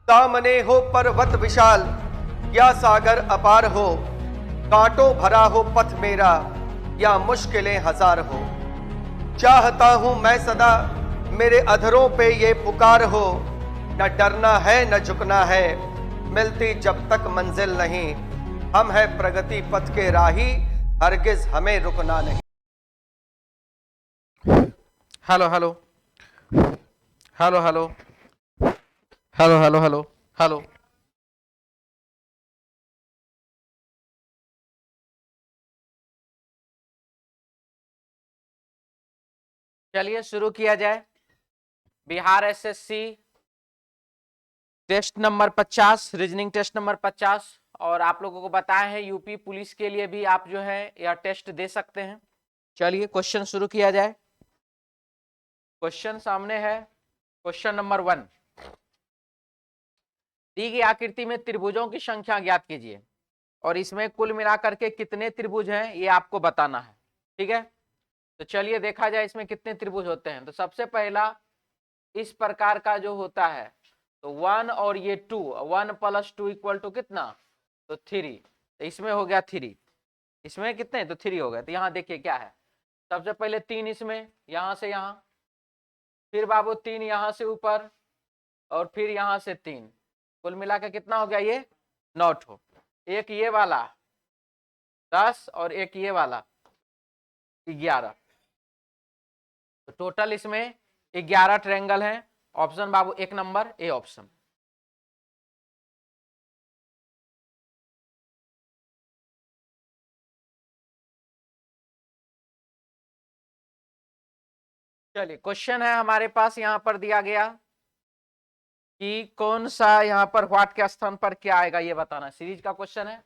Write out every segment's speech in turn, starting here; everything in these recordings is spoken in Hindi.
सामने हो पर्वत विशाल या सागर अपार हो, कांटों भरा हो पथ मेरा या मुश्किलें हजार हो। चाहता हूं मैं सदा मेरे अधरों पे ये पुकार हो, न डरना है न झुकना है, मिलती जब तक मंजिल नहीं। हम है प्रगति पथ के राही, हरगिज हमें रुकना नहीं। Hello hello hello hello hello hello hello hello. चलिए शुरू किया जाए। Bihar SSC test number 50, reasoning test number 50। और आप लोगों को बताया है यूपी पुलिस के लिए भी आप जो है यह टेस्ट दे सकते हैं। चलिए क्वेश्चन शुरू किया जाए। क्वेश्चन सामने है। क्वेश्चन नंबर 1, दी गई आकृति में त्रिभुजों की संख्या ज्ञात कीजिए और इसमें कुल मिलाकर के कितने त्रिभुज हैं ये आपको बताना है। ठीक है, तो चलिए देखा जाए इसमें कितने त्रिभुज होते हैं। तो सबसे पहला इस प्रकार का जो होता है, तो 1 और ये 2, 1 + 2 = कितना, तो 3। तो इसमें हो गया 3, इसमें कितने, तो 3 हो गए। तो यहाँ देखिए क्या है, सबसे पहले 3 इसमें, यहां से यहां, फिर बाबू 3 यहां से ऊपर, और फिर यहां से 3, कुल मिला के कितना हो गया, ये 9 ठो। एक ये वाला 10 और एक ये वाला 11, तो टोटल इसमें 11 ट्रायंगल हैं। Option Babu 1 number A option. चलिए क्वेश्चन है हमारे पास, यहां पर दिया गया कि कौन सा यहां पर व्हाट के स्थान पर क्या आएगा ये बताना। सीरीज का क्वेश्चन है।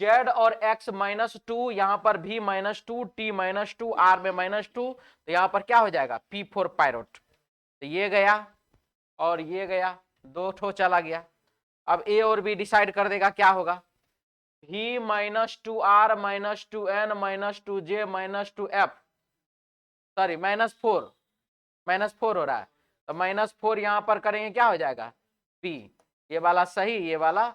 जेड और एक्स -2, यहां पर भी -2, टी -2, आर में -2, तो यहां पर क्या हो जाएगा, P4 पायरोट। तो ये गया और ये गया, 2 ठो चला गया। अब ए और बी डिसाइड कर देगा क्या होगा। V -2R -2N -2J -2F, sorry -4 हो रहा है। तो -4 यहां पर करेंगे क्या हो जाएगा, P। ये वाला सही, ये वाला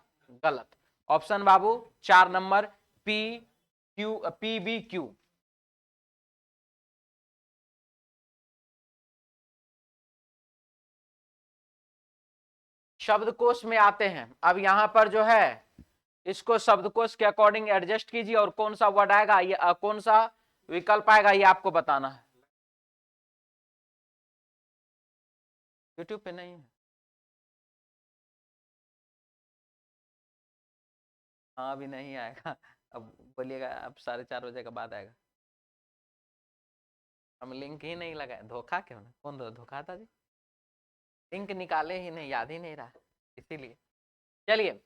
गलत। ऑप्शन बाबू 4 नंबर PBQ। शब्दकोश में आते हैं। अब यहां पर जो है इसको शब्दकोश के अकॉर्डिंग एडजस्ट कीजिए और कौन सा वर्ड आएगा ये कौन सा विकल्प आएगा ये आपको बताना है। यूट्यूब पे नहीं है, हाँ अभी नहीं आएगा। अब बोलिएगा, अब 4:30 बजे के बाद आएगा। हम लिंक ही नहीं लगाए, धोखा क्यों ना, कौन धोखा था जी, लिंक निकाले ही नहीं, याद ही नहीं रहा, इसीलिए। चलिए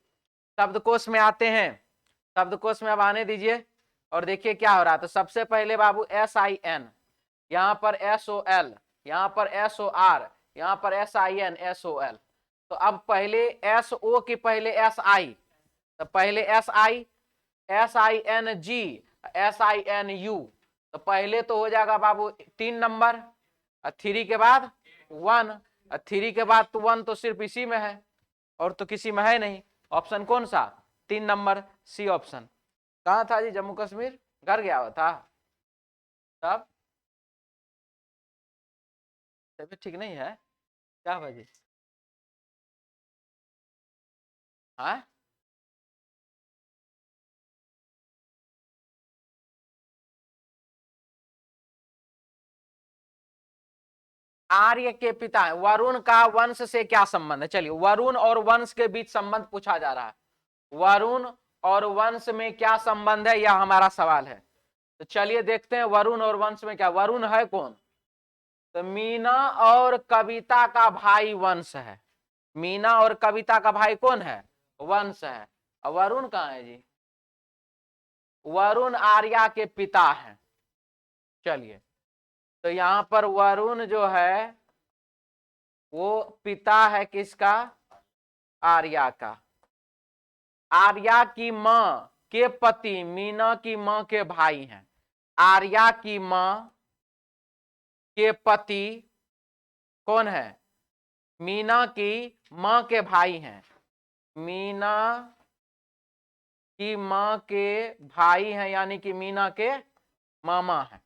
शब्दकोश में आते हैं। शब्दकोश में अब आने दीजिए और देखिए क्या हो रहा है। तो सबसे पहले बाबू SIN, यहाँ पर SOL, यहाँ पर SOR, यहाँ पर SIN SOL। तो अब पहले SO की पहले SI, तो पहले SI, SING, SINU। तो पहले तो हो जाएगा बाबू 3 नंबर, और 3 के बाद 1, और 3 के बाद तो 1 तो सिर्फ इसी में है और तो किसी में है नहीं। ऑप्शन कौन सा, 3 नंबर सी ऑप्शन। कहाँ था जी, जम्मू कश्मीर, घर गया हुआ था तब, तबीयत ठीक नहीं है, क्या हुआ जी, हाँ आर्य के पिता है। वरुण का वंश से क्या संबंध है, चलिए वरुण और वंश के बीच संबंध पूछा जा रहा है। वरुण और वंश में क्या संबंध है, यह हमारा सवाल है। तो चलिए देखते हैं वरुण और वंश में क्या। वरुण है कौन, तो मीना और कविता का भाई वंश है। मीना और कविता का भाई कौन है, वंश है। और वरुण कहाँ है जी, वरुण आर्या के पिता हैं। चलिए तो यहां पर वरुण जो है वो पिता है किसका, आर्या का। आर्या की मां के पति मीना की मां के भाई हैं। आर्या की मां के पति कौन है, मीना की माँ के भाई हैं, मीना की माँ के भाई हैं, यानी कि मीना के मामा हैं।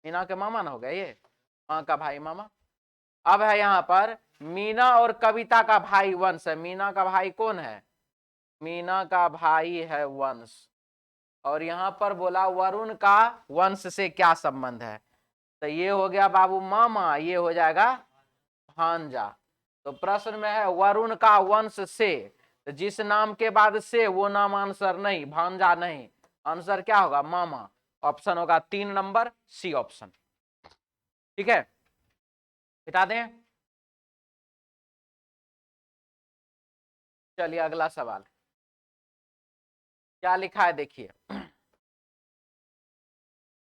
मीना के मामा ना हो गया ये, माँ का भाई मामा। अब है यहाँ पर मीना और कविता का भाई वंश है। मीना का भाई कौन है? मीना का भाई है वंश। और यहाँ पर बोला वरुण का वंश से क्या संबंध है? तो ये हो गया बाबू मामा, ये हो जाएगा भांजा। तो प्रश्न में है वरुण का वंश से, तो जिस नाम के बाद से वो नाम आंसर नहीं, भांजा नहीं, आंसर क्या होगा? मामा। ऑप्शन होगा 3 नंबर सी ऑप्शन। ठीक है, मिटा दें। चलिए अगला सवाल क्या लिखा है देखिए।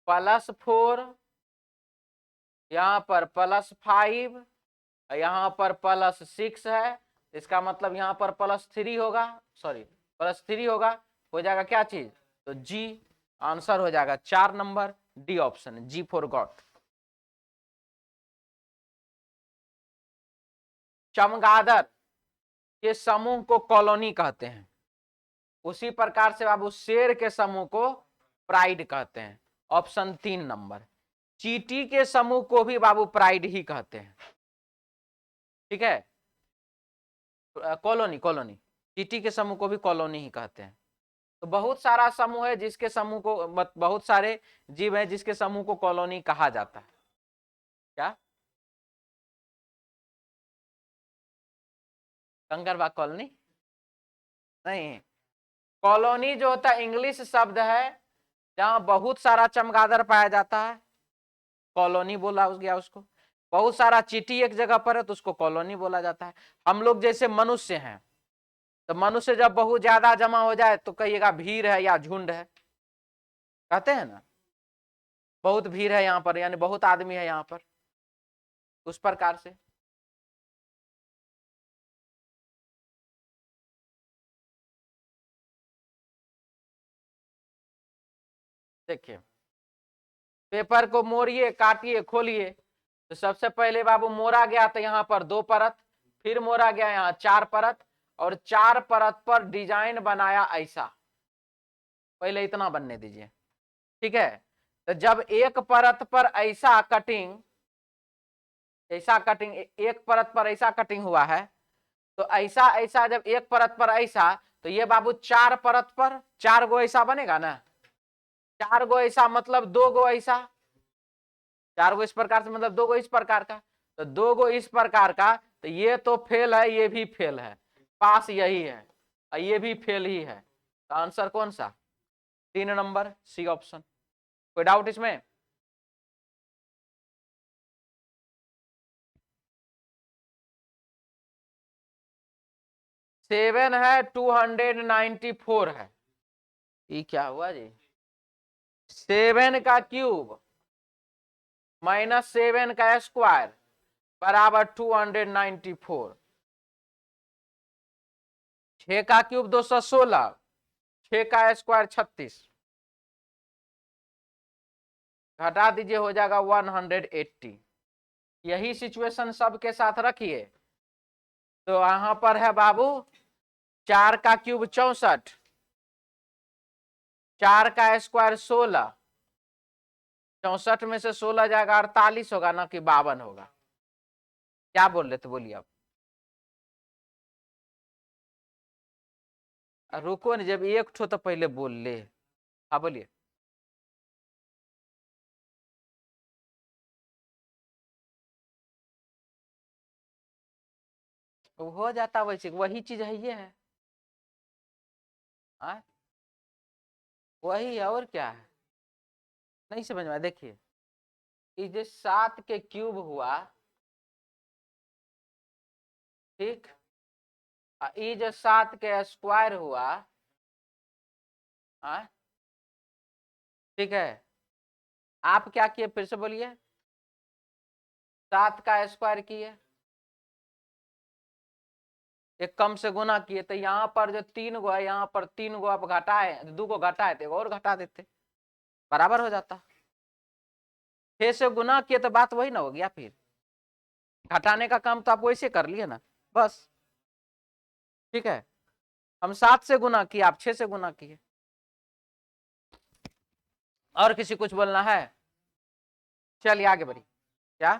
+4, यहां पर +5, यहां पर +6 है। इसका मतलब यहां पर +3 होगा, सॉरी +3 होगा, हो जाएगा क्या चीज? तो जी, आंसर हो जाएगा 4 number D option, G for God. चमगादड़ के समूह को कॉलोनी कहते हैं। उसी प्रकार से बाबू शेर के समूह को प्राइड कहते हैं, ऑप्शन 3 नंबर। चींटी के समूह को भी बाबू प्राइड ही कहते हैं। ठीक है, कॉलोनी, कॉलोनी, चींटी के समूह को भी कॉलोनी ही कहते हैं। तो बहुत सारा समूह है जिसके समूह को, बहुत सारे जीव है जिसके समूह को कॉलोनी कहा जाता है। क्या? कंकरबाग कॉलोनी नहीं, कॉलोनी जो होता है इंग्लिश शब्द है, जहां बहुत सारा चमगादड़ पाया जाता है, कॉलोनी बोला गया उसको। बहुत सारा चींटी एक जगह पर है तो उसको कॉलोनी बोला जाता है। हम लोग जैसे मनुष्य हैं, तो मनुष्य जब बहुत ज्यादा जमा हो जाए तो कहिएगा भीड़ है या झुंड है, कहते हैं ना, बहुत भीड़ है यहाँ पर, यानी बहुत आदमी है यहाँ पर, उस प्रकार से। देखिए, पेपर को मोड़िए, काटिए, खोलिए। तो सबसे पहले बाबू मोड़ा गया तो यहाँ पर 2 परत, फिर मोड़ा गया यहाँ 4 परत, और 4 परत पर डिजाइन बनाया ऐसा। पहले इतना बनने दीजिए, ठीक है। तो जब एक परत पर ऐसा कटिंग, एक परत पर ऐसा कटिंग हुआ है, तो ऐसा ऐसा जब एक परत पर ऐसा, तो ये बाबू 4 परत पर 4 गो ऐसा बनेगा ना। 4 गो ऐसा मतलब 2 गो ऐसा, 4 गो इस प्रकार से मतलब 2 गो इस प्रकार का, तो 2 गो इस प्रकार का। तो ये तो फेल है, ये भी फेल है, पास यही है, और ये भी फेल ही है। तो आंसर कौन सा? 3 नंबर सी ऑप्शन। कोई डाउट इसमें? सेवन है, 294 है। ये क्या हुआ जी? 7 का क्यूब -7 का स्क्वायर बराबर 294। 6 का क्यूब 216, 6 का स्क्वायर 36, घटा दीजिए हो जाएगा 180। यही सिचुएशन सबके साथ रखिए। तो यहां पर है बाबू 4 का क्यूब 64, 4 का स्क्वायर 16, 64 में से 16 जाएगा 48 होगा ना कि 52 होगा। क्या बोल रहे थे, बोलिए आप। रुको नहीं, जब एक ठो तो पहले बोल ले। हाँ बोलिए। हो जाता वैसे, वही चीज है, ये है आ? वही है, और क्या है, नहीं समझ में। देखिए, ये जो 7 के क्यूब हुआ, ठीक, ये जो 7 के स्क्वायर हुआ, आ? ठीक है, आप क्या किए फिर से बोलिए। 7 का स्क्वायर किए, एक कम से गुना किए, तो यहाँ पर जो 3 गो है, यहाँ पर 3 गो आप घटाए, 2 गो घटाए थे, और घटा देते, बराबर हो जाता। 6 से गुना किए तो बात वही ना हो गया, फिर घटाने का काम तो आप वैसे कर लिए ना। बस, ठीक है। हम 7 से गुना किए, आप 6 से गुना किए। और किसी कुछ बोलना है? चलिए आगे बढ़िए। क्या?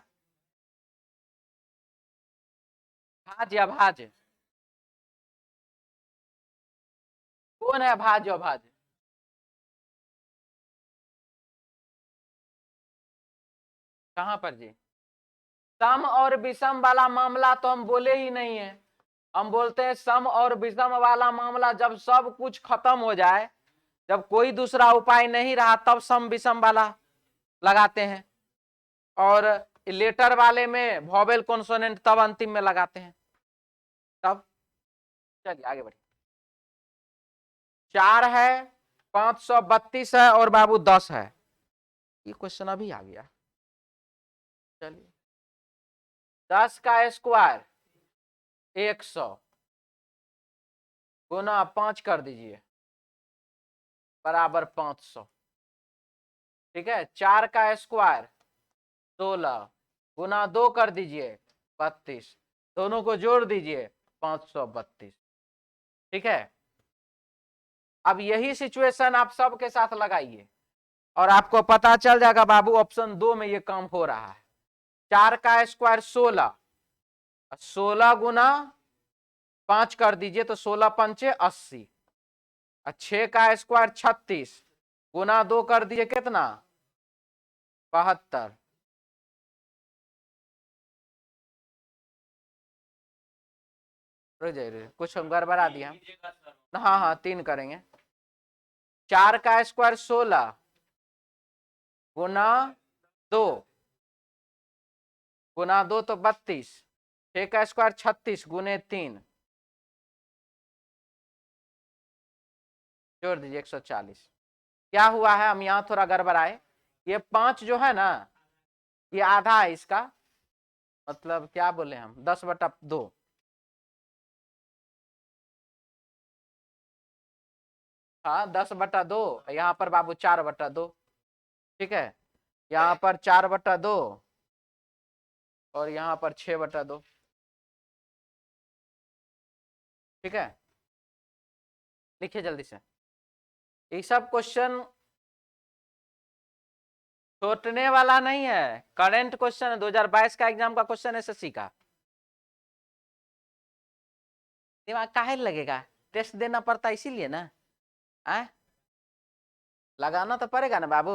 भाज्य अभाज्य, कौन है भाज्य अभाज्य? कहां पर जी? सम और विषम वाला मामला तो हम बोले ही नहीं है। हम बोलते हैं सम और विषम वाला मामला जब सब कुछ खत्म हो जाए, जब कोई दूसरा उपाय नहीं रहा, तब सम विषम वाला लगाते हैं। और लेटर वाले में वॉवेल कॉन्सोनेंट तब अंतिम में लगाते हैं तब। चलिए आगे बढ़िए। 4 है, 532 है और बाबू 10 है। ये क्वेश्चन अभी आ गया। चलिए, 10 का स्क्वायर 100 गुना 5 कर दीजिए बराबर 500। ठीक है, 4 का स्क्वायर 16 गुना 2 कर दीजिए 32, दोनों को जोड़ दीजिए 532। ठीक है, अब यही सिचुएशन आप सबके साथ लगाइए और आपको पता चल जाएगा बाबू ऑप्शन 2 में ये काम हो रहा है। 4 का स्क्वायर 16, 16 गुना 5 कर दीजिए तो 16 पंचे 80, 6 का स्क्वायर 36 गुना 2 कर दीजिए कितना 72। रुक जाइए, कुछ गड़बड़ा दिया। हाँ हाँ 3 करेंगे। 4 का स्क्वायर 16 गुना 2 गुना 2 तो 32, 6 का स्क्वायर 36 गुने 3 जोड़ दीजिए 140। क्या हुआ है, हम यहां थोड़ा गड़बड़ाए। ये 5 जो है ना, ये आधा है इसका, मतलब क्या बोले हम 10/2। हाँ 10/2, यहाँ पर बाबू 4/2। ठीक है, यहाँ पर 4/2 और यहाँ पर 6/2। ठीक है, लिखिए जल्दी से। ये सब क्वेश्चन छोड़ने वाला नहीं है, करंट क्वेश्चन है, 2022 का एग्जाम का क्वेश्चन है एसएससी का। दिमाग काहे लगेगा, टेस्ट देना पड़ता है इसीलिए ना। लगाना तो पड़ेगा ना बाबू।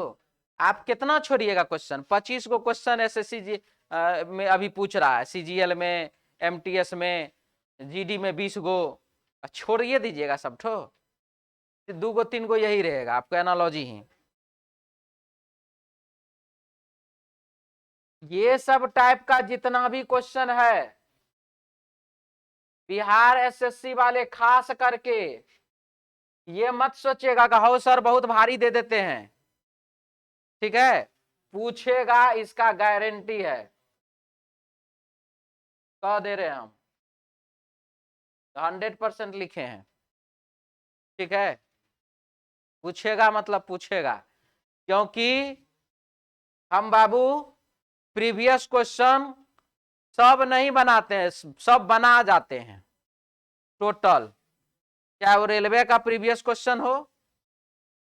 आप कितना छोड़िएगा क्वेश्चन, 25 को क्वेश्चन एसएससी जी में अभी पूछ रहा है, सीजीएल में, एमटीएस में, जीडी में 20 गो। छोड़िए दीजिएगा सब ठो, 2 गो 3 गो यही रहेगा आपका एनालॉजी ही। ये सब टाइप का जितना भी क्वेश्चन है बिहार एसएससी वाले खास करके, ये मत सोचिएगा कि हो सर बहुत भारी दे देते हैं। ठीक है, पूछेगा इसका गारंटी है, कह दे रहे हैं हम, 100% लिखे हैं। ठीक है, पूछेगा मतलब पूछेगा, क्योंकि हम बाबू प्रीवियस क्वेश्चन सब नहीं बनाते हैं, सब बना जाते हैं टोटल। चाहे वो रेलवे का प्रीवियस क्वेश्चन हो,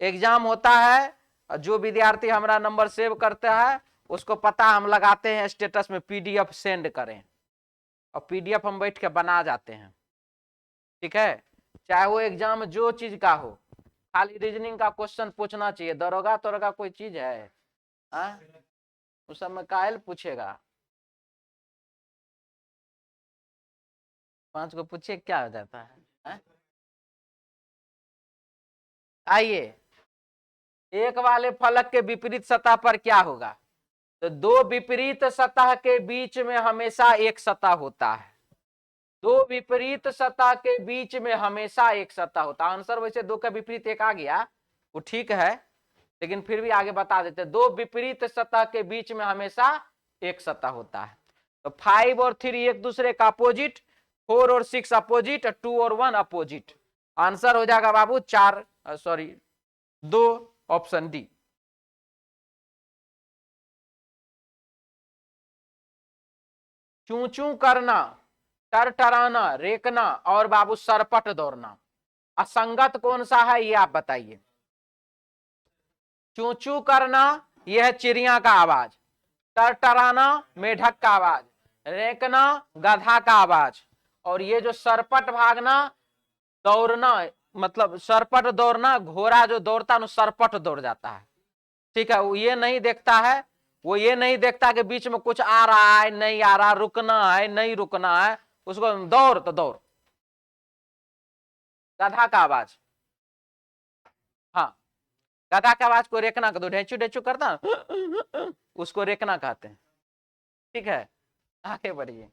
एग्जाम होता है, जो विद्यार्थी हमारा नंबर सेव करता है उसको पता हम लगाते हैं स्टेटस में पीडीएफ सेंड करें, और पीडीएफ हम बैठ के बना जाते हैं। ठीक है, चाहे वो एग्जाम जो चीज का हो, खाली रीजनिंग का क्वेश्चन पूछना चाहिए। दरोगा तोरोगा कोई चीज है उस सब में कायल पूछेगा, 5 को पूछिए क्या हो जाता है? आइए, एक वाले फलक के विपरीत सतह पर क्या होगा? तो 2 विपरीत सतह के बीच में हमेशा एक सतह होता है। 2 विपरीत सतह के बीच में हमेशा एक सतह होता है। आंसर वैसे 2 का विपरीत 1 आ गया, वो ठीक है, लेकिन फिर भी आगे बता देते, 2 विपरीत सतह के बीच में हमेशा एक सतह होता है। तो 5 और 3 एक दूसरे का अपोजिट, 4 और 6 अपोजिट, 2 और 1 अपोजिट। आंसर हो जाएगा बाबू 2 ऑप्शन डी। चू चू करना टरटराना, रेकना और बाबू सरपट दौड़ना। असंगत कौन सा है ये आप बताइए। चू चू करना यह है चिड़िया का आवाज, टरटराना मेढक का आवाज, रेंकना गधा का आवाज, और ये जो सरपट भागना दौड़ना, मतलब सरपट दौड़ना, घोड़ा जो दौड़ता है सरपट दौड़ जाता है। ठीक है, वो ये नहीं देखता है, वो ये नहीं देखता कि बीच में कुछ आ रहा है नहीं आ रहा, रुकना है नहीं रुकना है, उसको दौड़ तो दौड़। गधा का आवाज, हाँ गधा का आवाज को रेखना कर दो, ढेचू ढेचू करता उसको रेखना कहते हैं। ठीक है, आगे बढ़िए।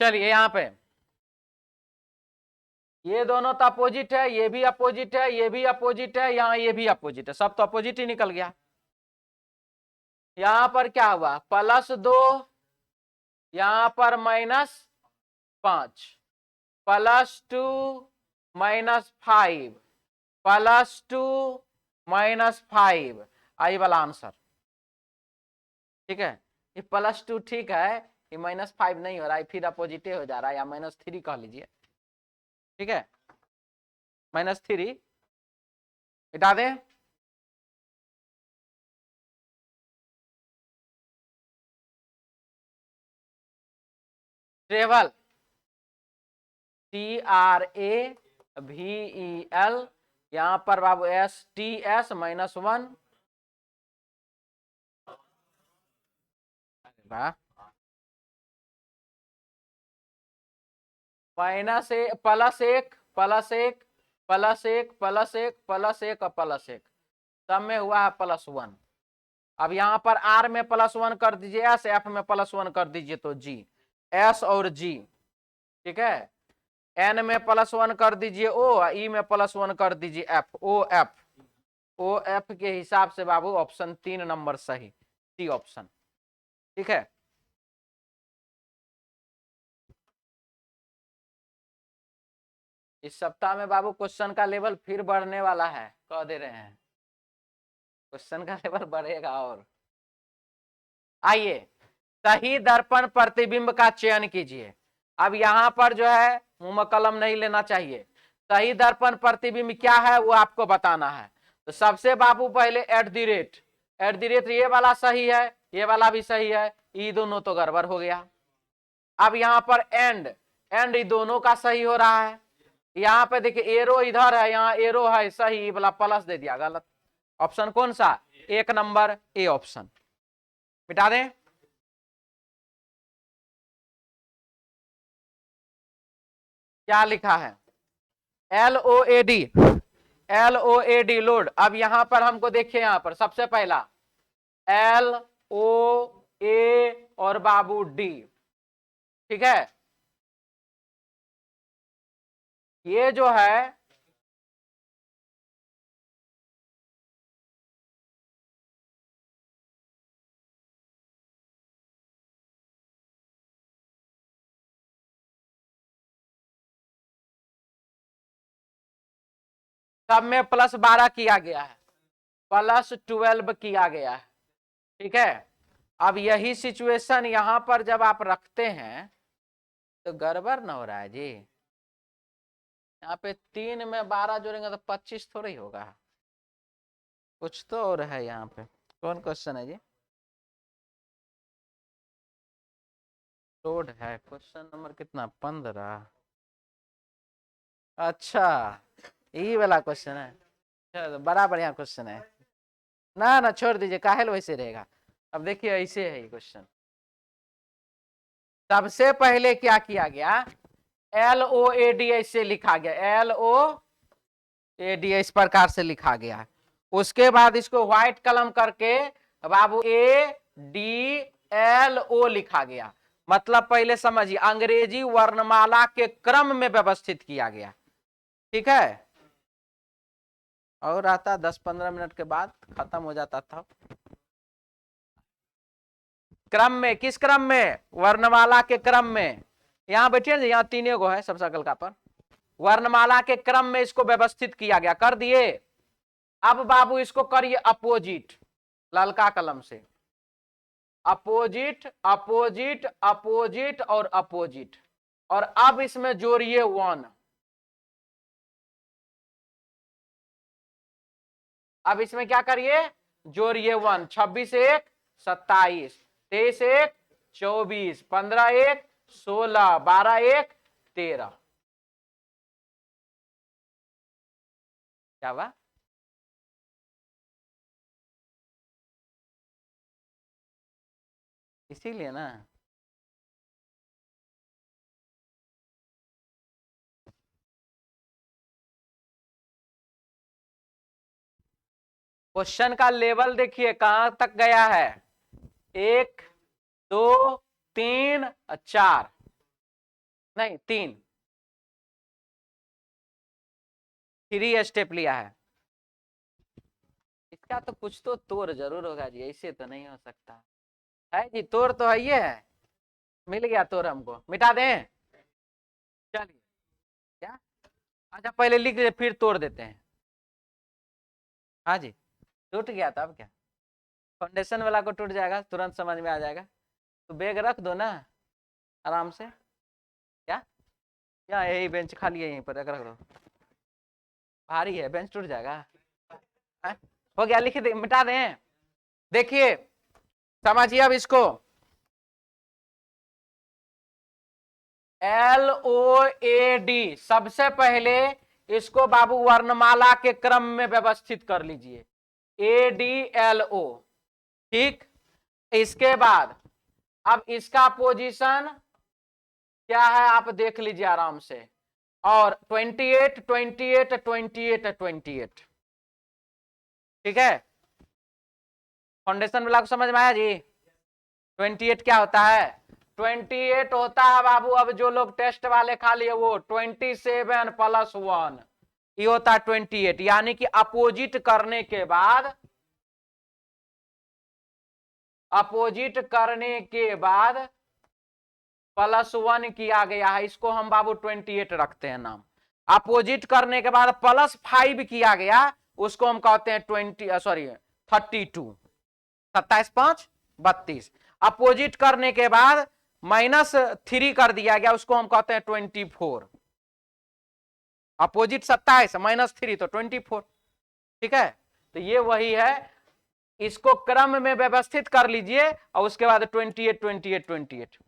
चलिए यहाँ पे ये दोनों तो अपोजिट है, ये भी अपोजिट है, ये भी अपोजिट है, यहाँ ये भी अपोजिट है, सब तो अपोजिट ही निकल गया। यहां पर क्या हुआ, +2, यहां पर -5, +2 -5, +2 -5, आई वाला आंसर। ठीक है, ये +2 ठीक है, ये -5 नहीं हो रहा है, फिर अपोजिटे हो जा रहा है, या -3 कह लीजिए। ठीक है, -3 हटा दें। ट्रेवल, TRAVEL, यहां पर बाबू STS -1, +1 +1 +1 +1 +1 +1 और +1, सब में हुआ है +1। अब यहां पर R में +1 कर दीजिए S, F में +1 कर दीजिए तो G, S और G। ठीक है, N में +1 कर दीजिए O, E में +1 कर दीजिए F, O F के हिसाब से बाबू ऑप्शन 3 नंबर सही, सी ऑप्शन। ठीक है, इस सप्ताह में बाबू क्वेश्चन का लेवल फिर बढ़ने वाला है, कह दे रहे हैं क्वेश्चन का लेवल बढ़ेगा। और आइए, सही दर्पण प्रतिबिंब का चयन कीजिए। अब यहां पर जो है मुंह में कलम नहीं लेना चाहिए, सही दर्पण प्रतिबिंब क्या है वो आपको बताना है। तो सबसे बाबू पहले @ ये वाला सही है, ये वाला भी सही है, ये दोनों तो गड़बड़ हो गया। अब यहां पर एंड ये दोनों का सही हो रहा है। यहाँ पे देखिए एरो इधर है, यहाँ एरो है सही, वाला प्लस दे दिया गलत। ऑप्शन कौन सा, 1 नंबर ए ऑप्शन, मिटा दें। क्या लिखा है, LOAD लोड। अब यहां पर हमको देखिए, यहां पर सबसे पहला LOA और बाबू D। ठीक है, ये जो है सब में +12 किया गया है, +12 किया गया है। ठीक है, अब यही सिचुएशन यहां पर जब आप रखते हैं तो गड़बड़ ना हो रहा है जी। यहाँ पे 3 में 12 जोड़ेंगे तो 25 थोड़ी होगा, कुछ तो और है यहाँ पे। कौन क्वेश्चन है जी, लोड है क्वेश्चन नंबर कितना, 15। अच्छा, यही वाला क्वेश्चन है, चलो बड़ा बढ़िया क्वेश्चन है। ना ना छोड़ दीजिए, काहेल वैसे रहेगा। अब देखिए ऐसे है ये क्वेश्चन। सबसे पहले क्या किया गया, LOAD ऐसे लिखा गया, LOAD इस प्रकार से लिखा गया है। उसके बाद इसको व्हाइट कलम करके बाबू ADLO लिखा गया। मतलब पहले समझिए, अंग्रेजी वर्णमाला के क्रम में व्यवस्थित किया गया। ठीक है, और आता 10-15 मिनट के बाद खत्म हो जाता था। क्रम में, किस क्रम में, वर्णमाला के क्रम में। यहां बैठिए, यहाँ 3 गो है सब सकल का पर, वर्णमाला के क्रम में इसको व्यवस्थित किया गया, कर दिए। अब बाबू इसको करिए अपोजिट, ललका कलम से। अपोजिट अपोजिट अपोजिट और अपोजिट, और अब इसमें जोड़िए 1। अब इसमें क्या करिए, जोड़िए 1। 26 1 27, 23 1 24, 15 1 16, 12 1 13। क्या हुआ? इसीलिए ना, क्वेश्चन का लेवल देखिए कहां तक गया है। 1 2 3 4, नहीं 3 स्टेप लिया है। इसका तो कुछ तो तोड़ जरूर होगा जी, ऐसे तो नहीं हो सकता है जी। तोड़ तो है, ये है, मिल गया तोड़, हमको मिटा दें। चलिए, क्या? अच्छा पहले लिख दे फिर तोड़ देते हैं। हाँ जी, टूट गया था, अब क्या? फाउंडेशन वाला को टूट जाएगा, तुरंत समझ में आ जाएगा। तो बैग रख दो ना आराम से। क्या? या यही बेंच खाली है, यहीं पर रख दो। भारी है बेंच, टूट जाएगा। है? हो गया, लिख दे, मिटा दें। देखिए समझिए अब इसको, LOAD। सबसे पहले इसको बाबू वर्णमाला के क्रम में व्यवस्थित कर लीजिए, ADLO। ठीक, इसके बाद अब इसका पोजीशन क्या है आप देख लीजिए आराम से। और 28 28 28 28, ठीक है। फाउंडेशन वाला को समझ में आया जी? 28 क्या होता है? 28 होता है बाबू, अब जो लोग टेस्ट वाले खा लिए वो 27 प्लस 1, ये होता है 28। यानी कि अपोजिट करने के बाद, अपोजिट करने के बाद +1 किया गया है, इसको हम बाबू 28 रखते हैं नाम। अपोजिट करने के बाद +5 किया गया, उसको हम कहते हैं 32। 27 5 32। अपोजिट करने के बाद -3 कर दिया गया, उसको हम कहते हैं 24। अपोजिट 27 -3 तो 24, ठीक है। तो ये वही है, इसको क्रम में व्यवस्थित कर लीजिए और उसके बाद 28 28 28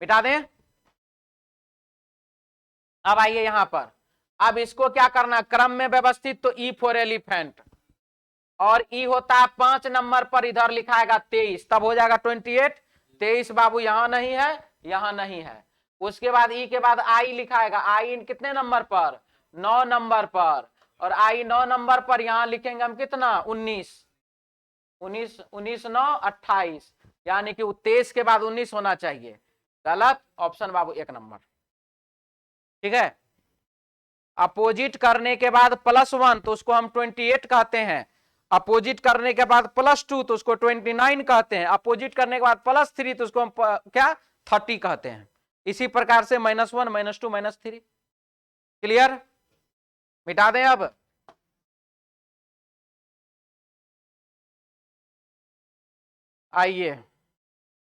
मिटा दें। अब आइए यहां पर, अब इसको क्या करना, क्रम में व्यवस्थित, तो E फॉर एलिफेंट, और E होता है 5 नंबर पर, इधर लिखाएगा 23, तब हो जाएगा 28। 23 बाबू यहां नहीं है, यहां नहीं है। उसके बाद E के बाद I लिखाएगा, I कितने नंबर पर? 9 नंबर पर, और I 9 नंबर पर, यहां लिखेंगे हम कितना? 19 19 19 9 28, यानी कि 23 के बाद 19 होना चाहिए। गलत, ऑप्शन बाबू 1 नंबर, ठीक है। अपोजिट करने के बाद +1 तो उसको हम 28 कहते हैं। अपोजिट करने के बाद +2 तो उसको 29 कहते हैं। अपोजिट करने के बाद +3 तो उसको हम क्या 30 कहते हैं। इसी प्रकार से -1 -2 -3। क्लियर? मिटा दें अब। आइए,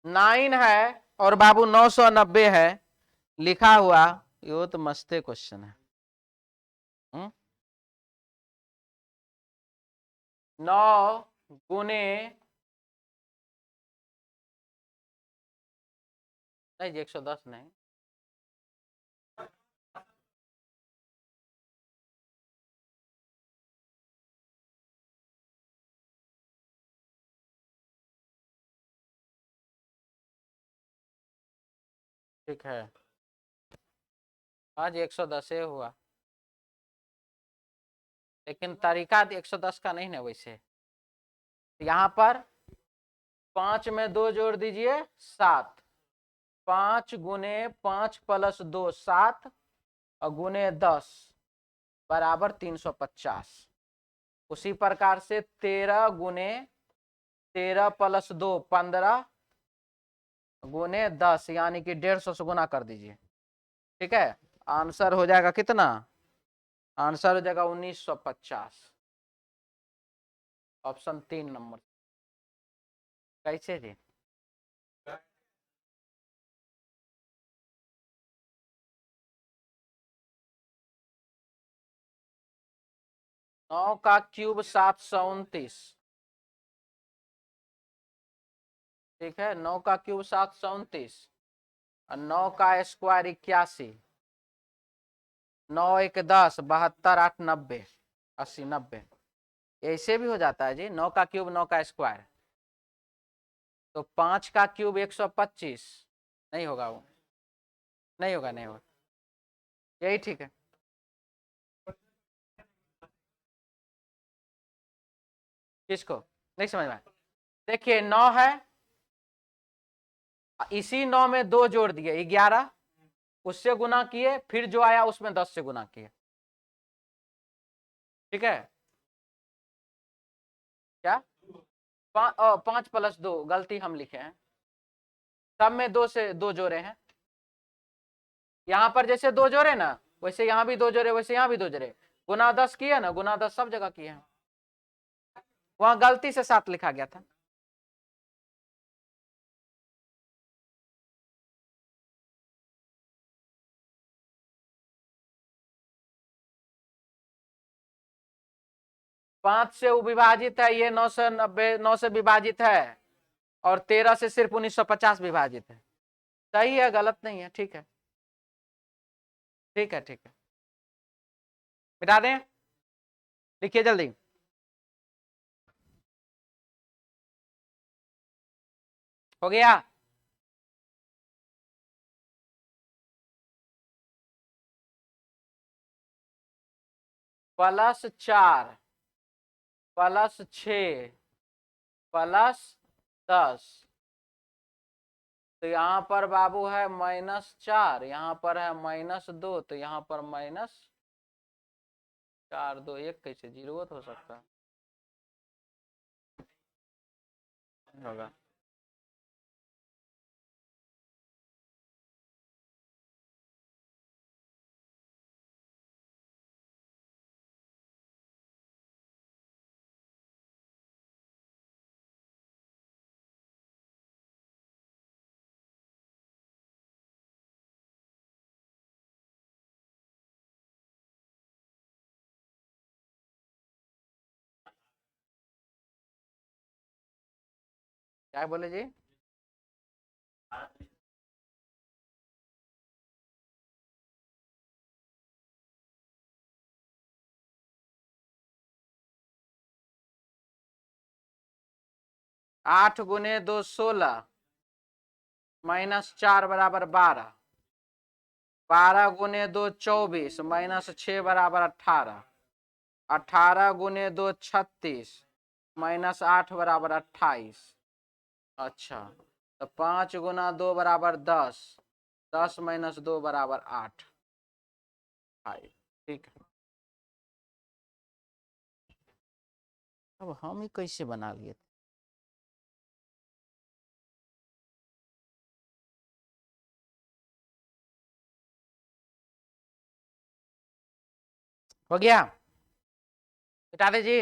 9 है और बाबू 990 है लिखा हुआ, ये तो मस्ते क्वेश्चन है। 9 गुने, नहीं जी 110 नहीं, ठीक है। आज 110 हुआ, लेकिन तरीका 110 का नहीं ना वैसे। यहां पर 5 में 2 जोड़ दीजिए 7, 5 गुने 5 + 2 7, और गुने 10 बराबर 350। उसी प्रकार से 13 गुने 13 + 2 15, गुने 10, यानी कि 150 से गुना कर दीजिए, ठीक है। आंसर हो जाएगा कितना? आंसर हो जाएगा 1950, ऑप्शन 3 नंबर। कैसे जी? 9 का क्यूब 729, ठीक है। 9 का क्यूब 729 और 9 का स्क्वायर 81, 9 1 10, 72 8 90, 80 90, ऐसे भी हो जाता है जी। 9 का क्यूब 9 का स्क्वायर, तो 5 का क्यूब 125, नहीं होगा वो, नहीं होगा, नहीं होगा, यही ठीक है। किसको नहीं समझ में आया? देखिए 9 है, इसी 9 में 2 जोड़ दिए 11, उससे गुना किए, फिर जो आया उसमें 10 से गुना किए, ठीक है। क्या 5 + 2, गलती हम लिखे हैं, सब में 2 से 2 जोड़े हैं। यहां पर जैसे 2 जोड़े ना, वैसे यहां भी 2 जोड़े, वैसे यहां भी 2 जोड़े, गुना 10 किए ना, गुना 10 सब जगह किए हैं, वहां गलती से 7 लिखा गया था। पांच से विभाजित है, ये 990, 9 से विभाजित है, और 13 से सिर्फ 1950 विभाजित है। सही है, गलत नहीं है, ठीक है, ठीक है, ठीक है। मिटा दें, लिखिए जल्दी। हो गया? +4 +6 +10, तो यहाँ पर बाबू है -4, यहाँ पर है -2, तो यहाँ पर -4 2 1 कैसे 0 तो हो सकता होगा। क्या बोले जी? आठ गुने 2 16, -4 = 12, 12 गुने 2 24, -6 = 18, 18 गुने 2 36, -8 = 28। अच्छा, तो 5 गुना 2 = 10, 10 - 2 = 8, ठीक है। अब हम ही कैसे बना लिए थे? हो गया? मिटा दे जी।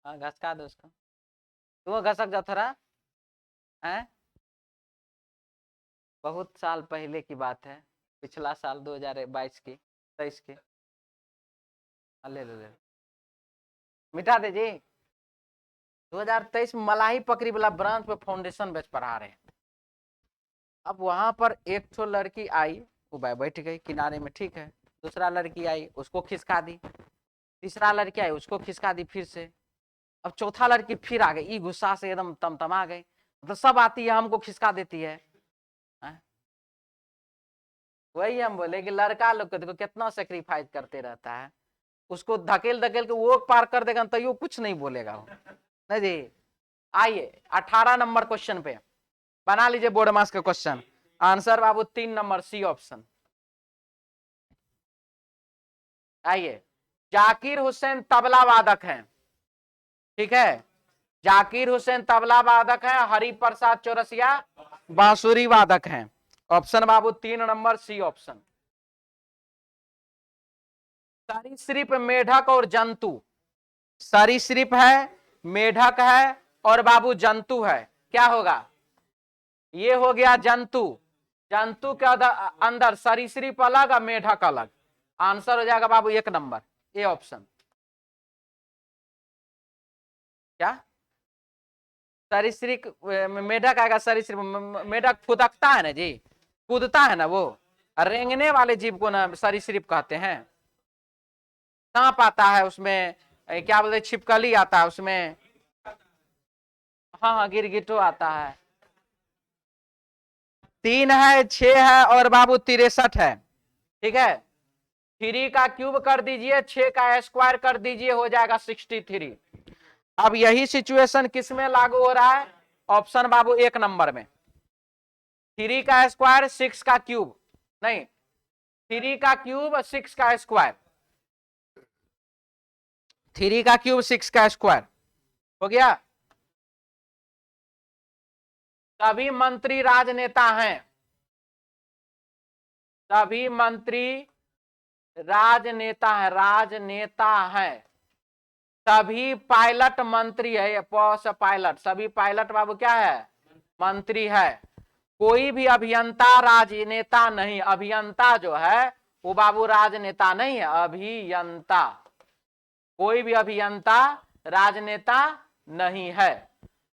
हाँ, घसका दो उसको, तू घसक जा थोड़ा है। बहुत साल पहले की बात है, पिछला साल 2022 की, 23 की। ले ले ले, मिटा दे जी। 2023 में मलाही पकड़ी वाला ब्रांच पे फाउंडेशन बैच पढ़ा रहे हैं। अब वहां पर एक तो लड़की आई, वो बैठ गई किनारे में, ठीक है। दूसरा लड़की आई, उसको खिसका दी। तीसरा लड़की आई, उसको खिसका दी फिर से। अब चौथा लड़की फिर आ गई, ई गुस्सा से एकदम तमतमा गई, मतलब सब आती है हमको खिसका देती है। वही हम बोले कि लड़का लोग को देखो कितना सेक्रीफाइस करते रहता है, उसको धकेल धकेल के वो पार कर देगा तो ये कुछ नहीं बोलेगा वो। नहीं जी, आइए 18 नंबर क्वेश्चन पे बना लीजिए बोर्ड मास का क्वेश्चन। आंसर बाबू 3 नंबर सी ऑप्शन। आइए, जाकिर हुसैन तबला वादक हैं, ठीक है। जाकिर हुसैन तबला वादक है, हरिप्रसाद चौरसिया बांसुरी वादक हैं। ऑप्शन बाबू 3 नंबर सी ऑप्शन। सरीसृप, मेढक और जंतु, सरीसृप है, मेढक है और बाबू जंतु है, क्या होगा? ये हो गया जंतु, जंतु के अंदर सरीसृप अलग और मेढक अलग। आंसर हो जाएगा बाबू 1 नंबर, ए ऑप्शन। क्या सरीसृप, मेढक आएगा सरीसृप। मेढक फुदकता है ना जी, कूदता है ना वो, रेंगने वाले जीव को ना सरीसृप कहते हैं। सांप आता है उसमें, क्या बोलते, छिपकली आता है उसमें, हाँ हाँ गिरगिटो आता है। 3 है, 6 है और बाबू 63 है। ठीक है, 3 का क्यूब कर दीजिए, 6 का स्क्वायर कर दीजिए, हो जाएगा 63। अब यही सिचुएशन किसमें लागू हो रहा है? ऑप्शन बाबू 1 नंबर में। 3 का स्क्वायर 6 का क्यूब, नहीं 3 का क्यूब 6 का स्क्वायर, 3 का क्यूब 6 का स्क्वायर हो गया। सभी मंत्री राजनेता हैं, सभी मंत्री राजनेता है, राजनेता है। सभी पायलट मंत्री है, ये पायलट, सभी पायलट बाबू क्या है? मंत्री है। कोई भी अभियंता राजनेता नहीं, अभियंता जो है वो बाबू राजनेता नहीं है, अभियंता। कोई भी अभियंता राजनेता नहीं है।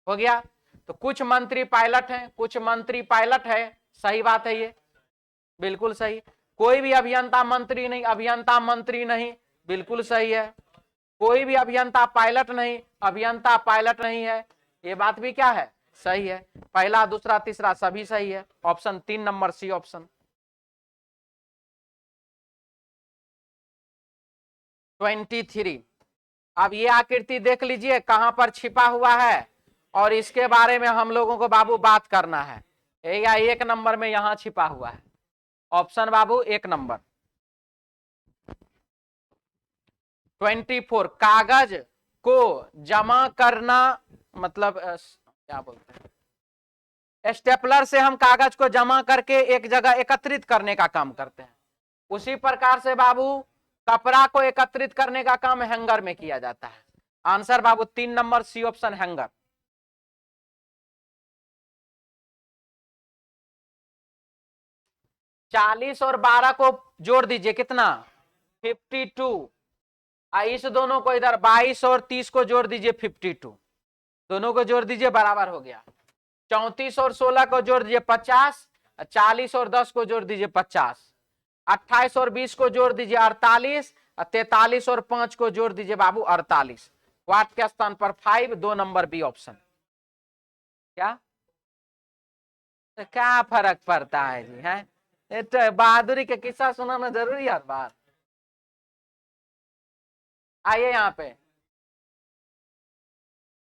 हो गया। तो कुछ मंत्री पायलट हैं, कुछ मंत्री पायलट है, सही बात है ये, बिल्कुल सही। कोई भी अभियंता मंत्री नहीं, अभियंता मंत्री नहीं, बिल्कुल सही है। कोई भी अभियंता पायलट नहीं, अभियंता पायलट नहीं है, ये बात भी क्या है? सही है। पहला, दूसरा, तीसरा सभी सही है। Option 3 number C option. 23। अब ये आकृति देख लीजिए कहां पर छिपा हुआ है, और इसके बारे में हम लोगों को बाबू बात करना है। या 1 नंबर में यहां छिपा हुआ है, ऑप्शन बाबू 1 नंबर। 24, कागज को जमा करना, मतलब क्या बोलते हैं, स्टेपलर से हम कागज को जमा करके एक जगह एकत्रित करने का काम करते हैं। उसी प्रकार से बाबू कपड़ा को एकत्रित करने का काम हैंगर में किया जाता है। आंसर बाबू 3 नंबर सी ऑप्शन, हैंगर। चालीस और 12 को जोड़ दीजिए, कितना? 52। इस दोनों को इधर 22 और 30 को जोड़ दीजिए, 52। दोनों को जोड़ दीजिए, बराबर हो गया। 34 और 16 को जोड़ दीजिए, 50। 40 और 10 को जोड़ दीजिए, 50। 28 और 20 को जोड़ दीजिए, 48। 43 और 5 को जोड़ दीजिए बाबू, 48। वाट के स्थान पर 5, 2 नंबर बी ऑप्शन। क्या तो क्या फर्क पड़ता है जी? है तो बहादुरी के किस्सा सुनाना जरूरी है हर बार। आइए यहाँ पे,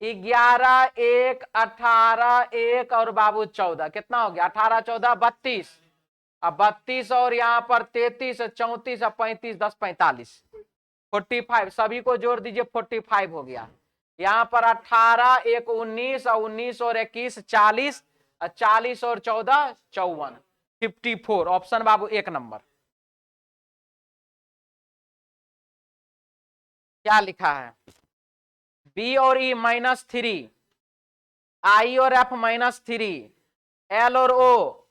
11, 1, 18, 1 और बाबू 14, कितना हो गया? 18, 14, 32। अब 32 और यहाँ पर 33, 34, 35, 10, 45, 45। सभी को जोड़ दीजिए, 45 हो गया। यहाँ पर 18, 1, 19 और 19 और 21, 40, 40 और 14, 54, 54। ऑप्शन बाबू 1 नंबर। क्या लिखा है? बी और ई -3, आई और एफ -3, एल और ओ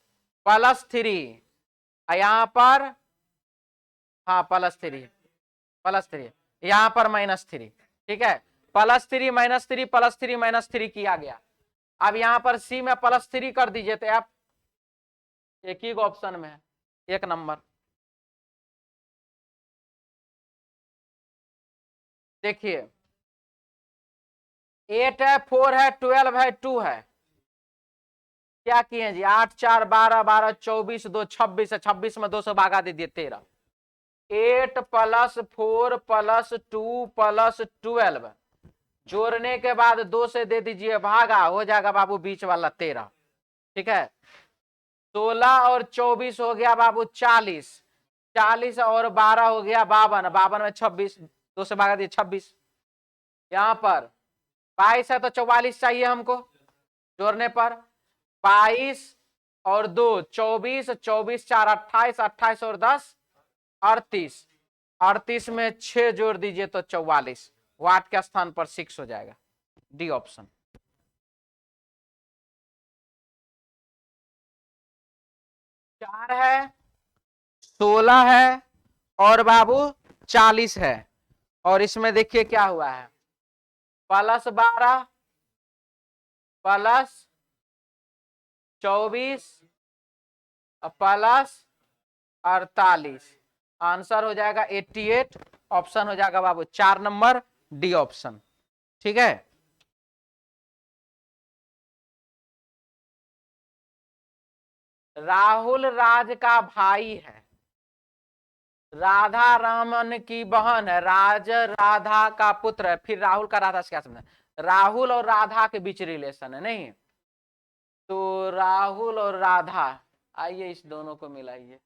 +3, यहां पर हाँ +3, +3, यहां पर -3। ठीक है, +3 -3 +3 -3 किया गया। अब यहां पर सी में +3 कर दीजिए, तो एफ एक ही ऑप्शन में है, 1 नंबर। देखिए 8 है, 4 है, 12 है, 2 है। क्या किए जी? 8, 4, 12, 12, 24, 2, 26 है। 26 में 2 से भागा दे दिए, 13। 8 + 4 + 2 + 12 जोड़ने के बाद 2 से दे दीजिए भागा, हो जाएगा बाबू बीच वाला 13। ठीक है, 16 और 24 हो गया बाबू 40, 40 और 12 हो गया 52, 52 में 26, 2 से भागा दिए 26। यहाँ पर 22 है तो 44 चाहिए हमको, जोड़ने पर 22 और 2 24, 24 4 28, 28 और 10 38, 38 में 6 जोड़ दीजिए तो 44। वाट के स्थान पर 6 हो जाएगा, डी ऑप्शन। 4 है, 16 है और बाबू 40 है। और इसमें देखिए क्या हुआ है, +12 +24 +48, आंसर हो जाएगा 88। ऑप्शन हो जाएगा बाबू 4 नंबर डी ऑप्शन। ठीक है, राहुल राज का भाई है, राधा रामन की बहन है, राज राधा का पुत्र है। फिर राहुल का राधा से क्या समझ, राहुल और राधा के बीच रिलेशन है नहीं, तो राहुल और राधा, आइए इस दोनों को मिलाइए।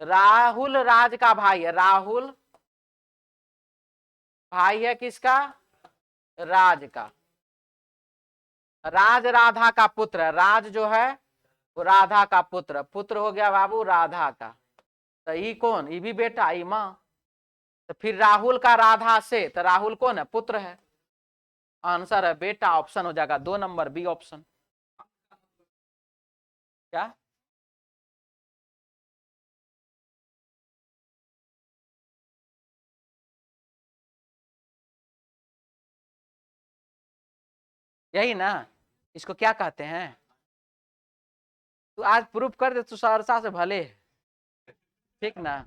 राहुल राज का भाई है, राहुल भाई है किसका, राज का, राज राधा का पुत्र है, राज जो है वो राधा का पुत्र, पुत्र हो गया बाबू राधा का, तो ई कौन, ई भी बेटा, ई माँ, तो फिर राहुल का राधा से, तो राहुल कौन है, पुत्र है, आंसर है बेटा। ऑप्शन हो जाएगा 2 नंबर बी ऑप्शन। क्या यही ना, इसको क्या कहते हैं, तू आज प्रूफ कर दे तू सहरसा से भले, ठीक ना,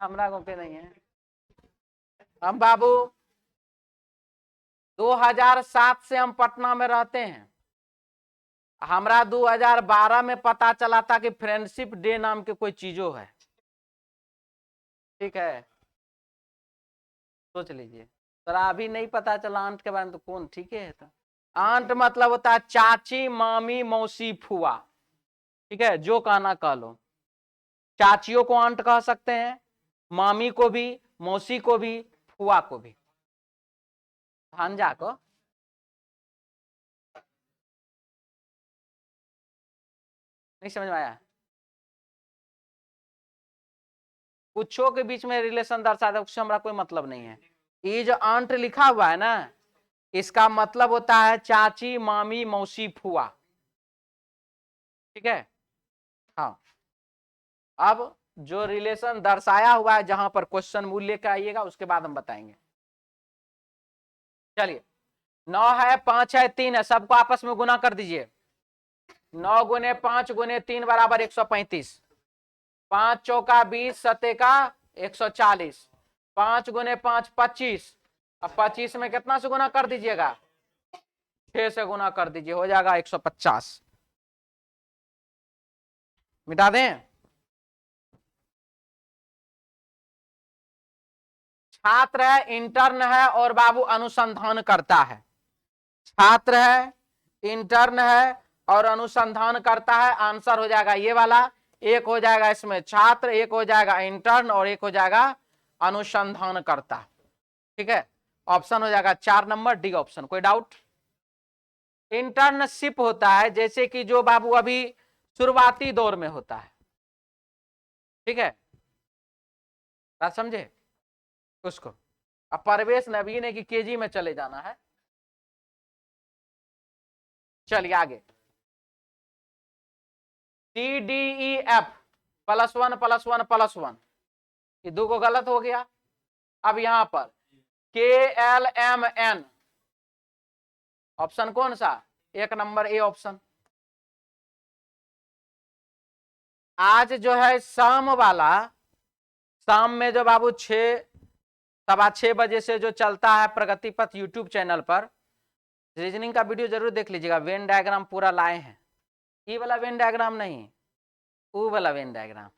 हमरा को के नहीं है। हम बाबू 2007 से हम पटना में रहते हैं, हमरा 2012 में पता चला था कि फ्रेंडशिप डे नाम के कोई चीजों है, ठीक है, सोच लीजिए। सर अभी नहीं पता चला आंट के बारे में, तो कौन, ठीक है। तो आंट मतलब होता है चाची, मामी, मौसी, फुआ, ठीक है, जो कहना कह लो। चाचियों को आंट कह सकते हैं, मामी को भी, मौसी को भी, फुआ को भी, भांजा को। नहीं समझ में आया, कुछों के बीच में रिलेशन दर्शाता है, उससे हमारा कोई मतलब नहीं है। ये जो आंट लिखा हुआ है ना, इसका मतलब होता है चाची, मामी, मौसी, फुआ, ठीक है। हाँ, अब जो रिलेशन दर्शाया हुआ है, जहां पर क्वेश्चन मूल्य का आइएगा उसके बाद हम बताएंगे। चलिए, 9 है, 5 है, 3 है, सबको आपस में गुना कर दीजिए। 9 गुने 5 गुने 3 बराबर 135, 5 चौका 20 सत्ते का 140, 5 गुने 5 25, अब 25 में कितना से गुना कर दीजिएगा, 6 से गुना कर दीजिए, हो जाएगा 150। मिटा दें। छात्र है, इंटर्न है और बाबू अनुसंधान करता है, छात्र है, इंटर्न है और अनुसंधान करता है, आंसर हो जाएगा ये वाला, एक हो जाएगा इसमें छात्र, एक हो जाएगा इंटर्न और एक हो जाएगा अनुसंधान करता, ठीक है। ऑप्शन हो जाएगा 4 नंबर डी ऑप्शन। कोई डाउट। इंटर्नशिप होता है जैसे कि जो बाबू अभी शुरुआती दौर में होता है, ठीक है, बात समझे उसको। अब परवेश नवीन है कि केजी में चले जाना है। चलिए आगे, TDEF +1 +1 +1, ये 2 को गलत हो गया। अब यहां पर KLMN, ऑप्शन कौन सा, 1 नंबर ए ऑप्शन। आज जो है शाम वाला, शाम में जो बाबू 6-6:15 बजे से जो चलता है प्रगति पथ यूट्यूब चैनल पर, रीजनिंग का वीडियो जरूर देख लीजिएगा, वेन डायग्राम पूरा लाए हैं। ये वाला वेन डायग्राम नहीं, वो वाला वेन डायग्राम,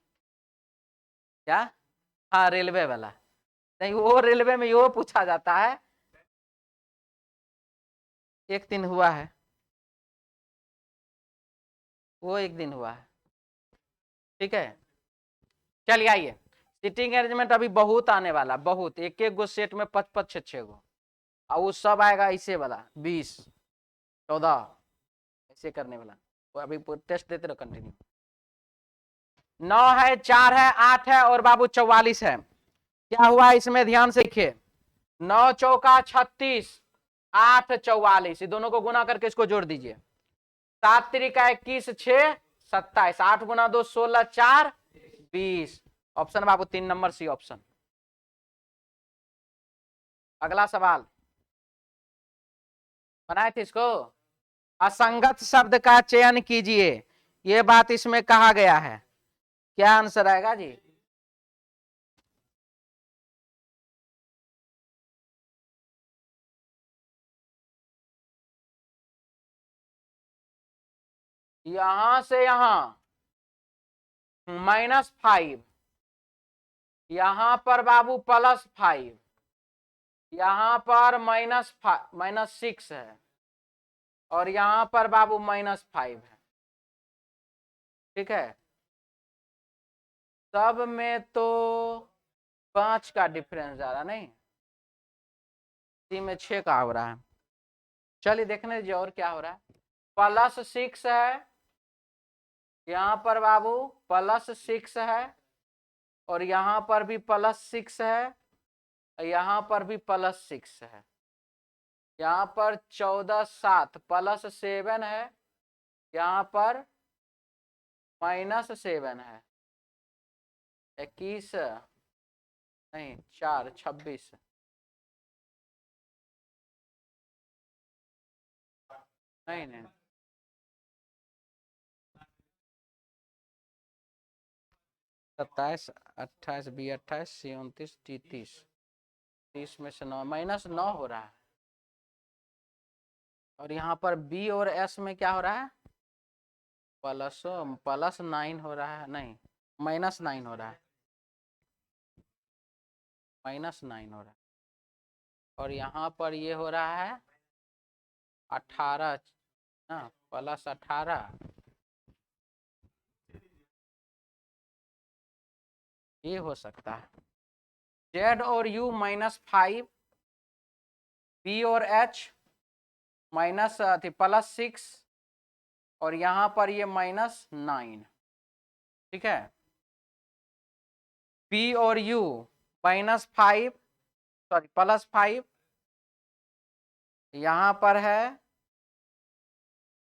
क्या, हाँ रेलवे वाला नहीं, वो रेलवे में यो पूछा जाता है, एक दिन हुआ है, वो एक दिन हुआ है, ठीक है। चलिए आइए, सीटिंग अरेंजमेंट अभी बहुत आने वाला, बहुत, एक एक गो सेट में 5-5 6 गो, और वो सब आएगा इसे वाला 20 14 ऐसे करने वाला। वो अभी टेस्ट देते रहो कंटिन्यू। 9 है, 4 है, 8 है और बाबू 44 है। क्या हुआ इसमें ध्यान से देखिए, 9 चौका 36, 8 44, ये दोनों को गुना करके इसको जोड़ दीजिए, 7 त्रिका 21, 6 27, 8 गुना 2 16, 4 20। ऑप्शन बाबू 3 नंबर सी ऑप्शन। अगला सवाल बनाए थे इसको। असंगत शब्द का चयन कीजिए, ये बात इसमें कहा गया है। क्या आंसर आएगा जी? यहां से यहां -5, यहां पर बाबू +5, यहां पर -6 है, और यहां पर बाबू -5 है। ठीक है, सब में तो 5 का डिफरेंस जा रहा नहीं, इसी में 6 का हो रहा है। चलिए देखने दीजिए और क्या हो रहा है। +6 है, यहां पर बाबू +6 है, और यहां पर भी +6 है, यहां पर भी +6 है। यहां पर 14 7 +7 है, यहां पर -7 है। 21 नहीं 4 26, नहीं नहीं 27 28 20 28 29 30, 30 में से 9 -9 हो रहा है। और यहाँ पर बी और एस में क्या हो रहा है? +9 हो रहा है, नहीं -9 हो रहा है, -9 हो रहा है। और यहाँ पर ये हो रहा है 18 ना, +18, ये हो सकता है। जेड और यू -5, बी और एच +6, और यहां पर ये -9। ठीक है, पी और यू -5 सॉरी +5, यहां पर है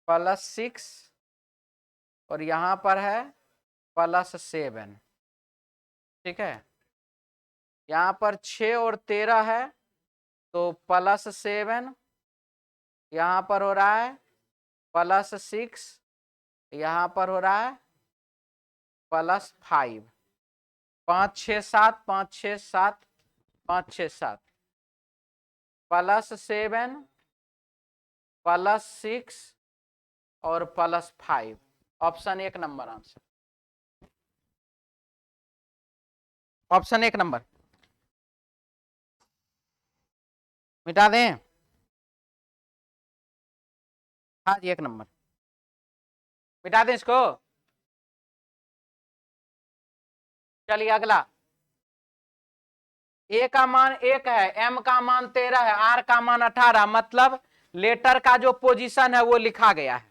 +6, और यहां पर है +7। ठीक है, यहां पर 6 और 13 है, तो +7, यहां पर हो रहा है +6, यहां पर हो रहा है +5। 5 6 7 5 6 7 5 6 7, +7 +6 और +5। Option 1 number answer, option 1 number. मिटा दें? हाँ जी 1 नंबर, मिटा दें इसको। चलिए अगला, ए का मान 1 है, एम का मान 13 है, आर का मान 18, मतलब लेटर का जो पोजीशन है वो लिखा गया है।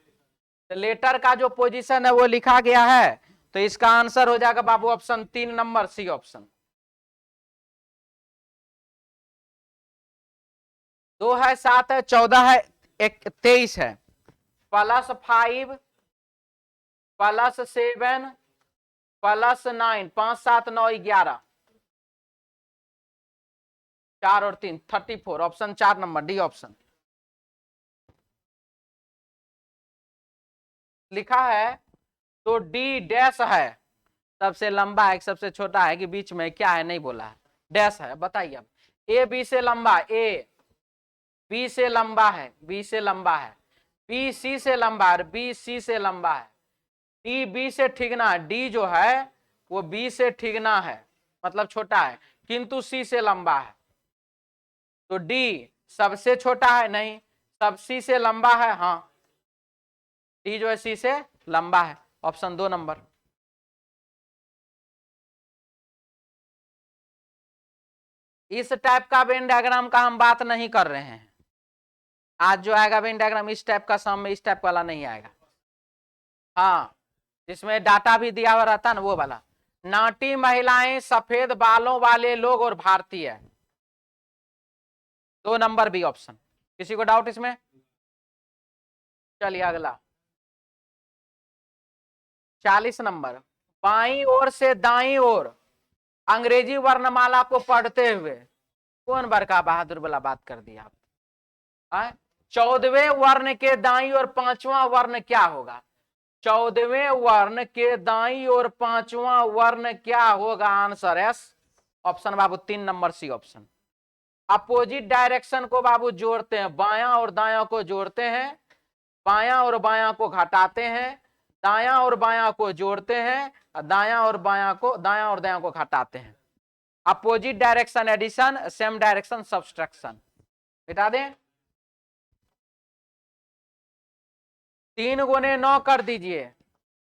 तो लेटर का जो पोजीशन है वो लिखा गया है, तो इसका आंसर हो जाएगा बाबू ऑप्शन 3 नंबर सी ऑप्शन। 2 है, 7 है, 14 है, 23 है, +5 +7 +9, 5 7 9 11, 4 और 3 34, ऑप्शन 4 नंबर डी ऑप्शन लिखा है। तो डी डैश है, सबसे लंबा है सबसे छोटा है कि बीच में क्या है नहीं बोला है, डैश है। बताइए अब, ए बी से लंबा, ए बी से लंबा है, बी से लंबा है, बी सी से लंबा है, बी सी से लंबा है, डी बी से ठिगना, डी जो है वो बी से ठिगना है, मतलब छोटा है, किंतु सी से लंबा है। तो डी सबसे छोटा है नहीं, सब सी से लंबा है, हाँ डी जो है सी से लंबा है, ऑप्शन 2 नंबर। इस टाइप का वेन डायग्राम का हम बात नहीं कर रहे हैं आज। जो आएगा वेन डायग्राम इस टाइप का, सम में इस टाइप वाला नहीं आएगा। हाँ, जिसमें डाटा भी दिया हुआ रहता है ना वो वाला। नाटी महिलाएं, सफेद बालों वाले लोग और भारतीय, 2 नंबर बी ऑप्शन। किसी को डाउट इसमें? चलिए अगला, 40 नंबर, बाईं ओर से दाईं ओर अंग्रेजी वर्णमाला को पढ़ते हुए कौन बड़का बहादुर वाला बात कर दिया आप? 14वें वर्ण के दाईं ओर 5वां वर्ण क्या होगा? 14वें वर्ण के दाईं ओर 5वां वर्ण क्या होगा? आंसर एस ऑप्शन बाबू 3 number C option. Opposite direction को बाबू जोड़ते हैं, बायां और दायां को जोड़ते हैं, बायां और बायां को घटाते हैं, दायां और बायां को जोड़ते हैं, दायां और दायां को घटाते हैं। Opposite direction addition, same direction subtraction. मिटा दें, 3 गुने 9 कर दीजिए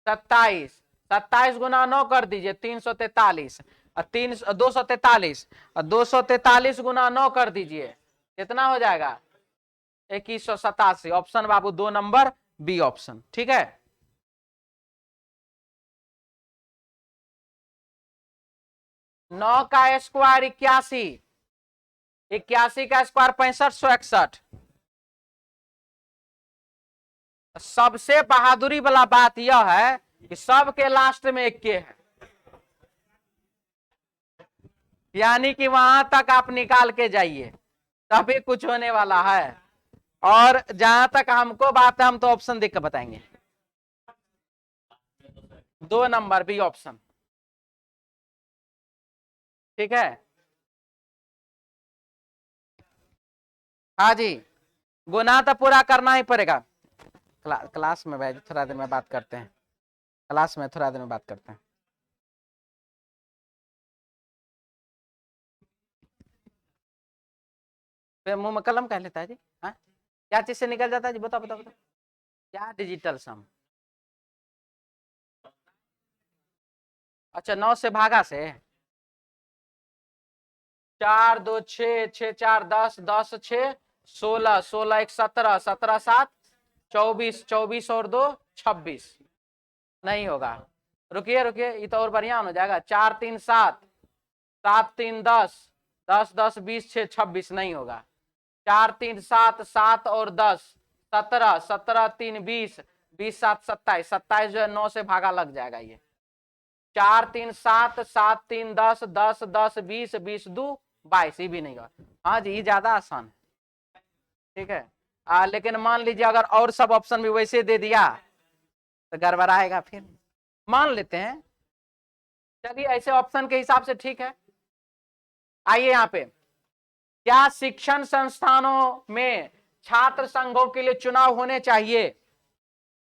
27, 27 गुना 9 कर दीजिए 343, 243, 243 गुना 9 कर दीजिए, कितना हो जाएगा? 2187। ऑप्शन बाबू 2 नंबर बी ऑप्शन। ठीक है, नौ का स्क्वायर 81, 81 का स्क्वायर 6561। सबसे बहादुरी वाला बात यह है कि सबके लास्ट में 1 है, यानी कि वहां तक आप निकाल के जाइए तभी कुछ होने वाला है। और जहां तक हमको बात है, हम तो ऑप्शन देख के बताएंगे। 2 नंबर बी ऑप्शन। ठीक है, हाँ जी, गुना तो पूरा करना ही पड़ेगा। क्लास में भाई थोड़ा देर में बात करते हैं, क्लास में थोड़ा देर में बात करते हैं। मुंह में कलम कह लेता है जी? हाँ, क्या चीज से निकल जाता है जी? बताओ बताओ बताओ, क्या डिजिटल सम? अच्छा, 9 से भागा से 4 2 6 6 4 10 10 6 16 16 1 17 17 7 24 24 और 2 26 नहीं होगा। रुकिए रुकिए, ये तो और बढ़िया हो जाएगा। 4 3 7 7 3 10 10 10 20 6 26 नहीं होगा। 4 3 7 7 और 10 17 17 3 20 20 7 27 27 जो है 9 से भागा लग जाएगा। ये 4 3 7 7 3 10 10 10 20 20 2 22, ये भी नहीं होगा। हाँ जी, ये ज्यादा आसान है। ठीक है, लेकिन मान लीजिए अगर और सब ऑप्शन भी वैसे दे दिया तो गड़बड़ाएगा फिर। मान लेते हैं, चलिए ऐसे ऑप्शन के हिसाब से ठीक है। आइए यहाँ पे, क्या शिक्षण संस्थानों में छात्र संघों के लिए चुनाव होने चाहिए?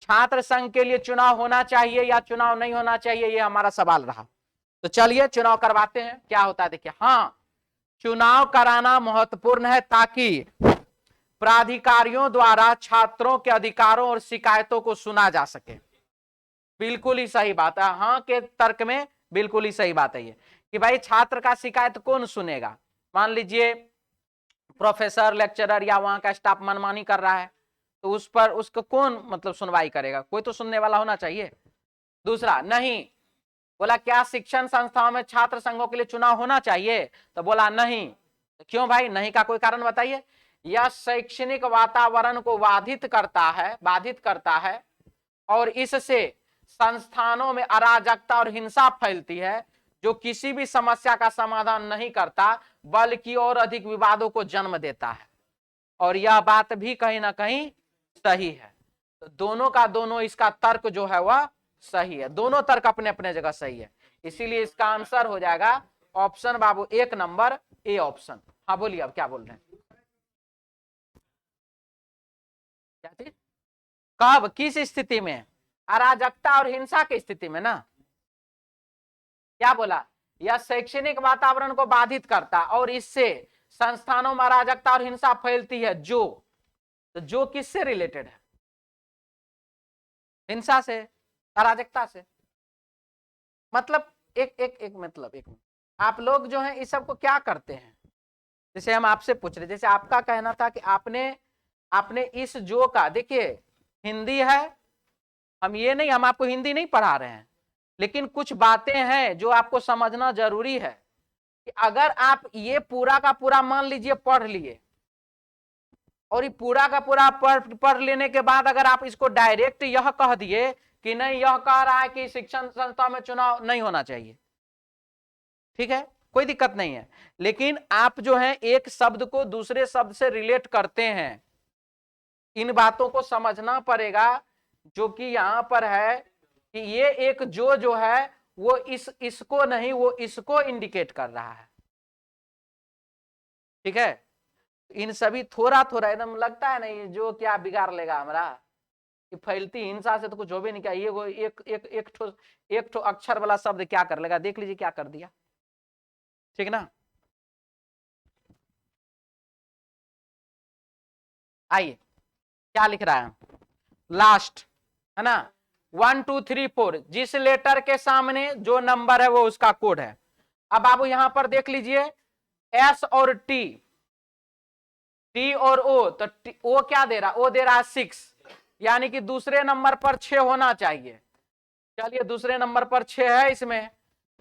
छात्र संघ के लिए चुनाव होना चाहिए या चुनाव नहीं होना चाहिए, ये हमारा सवाल रहा। तो चलिए चुनाव करवाते हैं, क्या होता है देखिए। हाँ, चुनाव कराना महत्वपूर्ण है ताकि प्राधिकारियों द्वारा छात्रों के अधिकारों और शिकायतों को सुना जा सके। बिल्कुल ही सही बात है, हाँ के तर्क में बिल्कुल ही सही बात है ये कि भाई छात्र का शिकायत कौन सुनेगा? मान लीजिए प्रोफेसर, लेक्चरर या वहां का स्टाफ मनमानी कर रहा है, तो उस पर उसको कौन मतलब सुनवाई करेगा? कोई तो सुनने वाला होना चाहिए। दूसरा, नहीं बोला क्या शिक्षण संस्थाओं में छात्र संघों के लिए चुनाव होना चाहिए? तो बोला नहीं। तो क्यों भाई? नहीं का कोई कारण बताइए। यह शैक्षणिक वातावरण को बाधित करता है और इससे संस्थानों में अराजकता और हिंसा फैलती है, जो किसी भी समस्या का समाधान नहीं करता बल्कि और अधिक विवादों को जन्म देता है। और यह बात भी कहीं ना कहीं सही है। तो दोनों का दोनों इसका तर्क जो है वह सही है, दोनों तर्क अपने अपने जगह सही है। इसीलिए इसका आंसर हो जाएगा option Babu 1 number A option. हाँ बोलिए, अब क्या बोल रहे हैं? क्या चीज? कब, किस स्थिति में? अराजकता और हिंसा की स्थिति में ना। क्या बोला? यह शैक्षणिक वातावरण को बाधित करता और इससे संस्थानों में अराजकता और हिंसा फैलती है, जो किससे रिलेटेड है? हिंसा से, अराजकता से। मतलब एक आप लोग जो हैं इस सब को क्या करते हैं? जैसे हम आपसे पूछ रहे, जैसे आपका कहना था कि आपने इस जो का, देखिए हिंदी है, हम आपको हिंदी नहीं पढ़ा रहे हैं, लेकिन कुछ बातें हैं जो आपको समझना जरूरी है कि अगर आप ये पूरा का पूरा मान लीजिए पढ़ लिए और ये पूरा का पूरा पढ़ लेने के बाद अगर आप इसको डायरेक्ट यह कह दिए कि नहीं यह कह रहा है कि शिक्षण संस्था में चुनाव नहीं होना चाहिए, ठीक है, कोई दिक्कत नहीं है। लेकिन आप जो है एक शब्द को दूसरे शब्द से रिलेट करते हैं, इन बातों को समझना पड़ेगा। जो कि यहां पर है कि ये एक जो है वो इसको नहीं, वो इसको इंडिकेट कर रहा है, ठीक है। इन सभी थोड़ा थोड़ा एकदम लगता है ना ये जो क्या बिगाड़ लेगा हमारा, कि फैलती हिंसा से तो कुछ हो भी नहीं, क्या ये वो एक ठो अक्षर वाला शब्द क्या कर लेगा, देख लीजिए क्या कर दिया, ठीक ना। आइए क्या लिख रहा है लास्ट, है ना, 1 2 3 4, जिस लेटर के सामने जो नंबर है वो उसका कोड है। अब आप यहां पर देख लीजिए एस और टी और ओ, तो ओ क्या दे रहा, ओ दे रहा है 6, यानी कि दूसरे नंबर पर 6 होना चाहिए। चलिए दूसरे नंबर पर 6 है इसमें,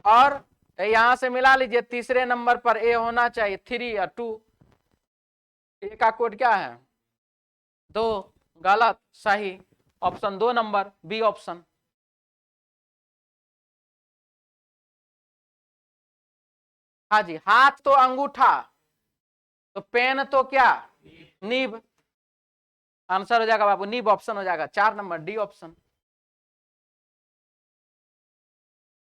और यहां से मिला लीजिए तीसरे नंबर पर ए होना चाहिए 3 या 2। ए का कोड क्या है 2, गलत, सही ऑप्शन 2 नंबर बी ऑप्शन। हाँ जी, हाथ तो अंगूठा, तो पेन तो क्या नीब, आंसर हो जाएगा बाबू नीब ऑप्शन हो जाएगा 4 नंबर डी ऑप्शन।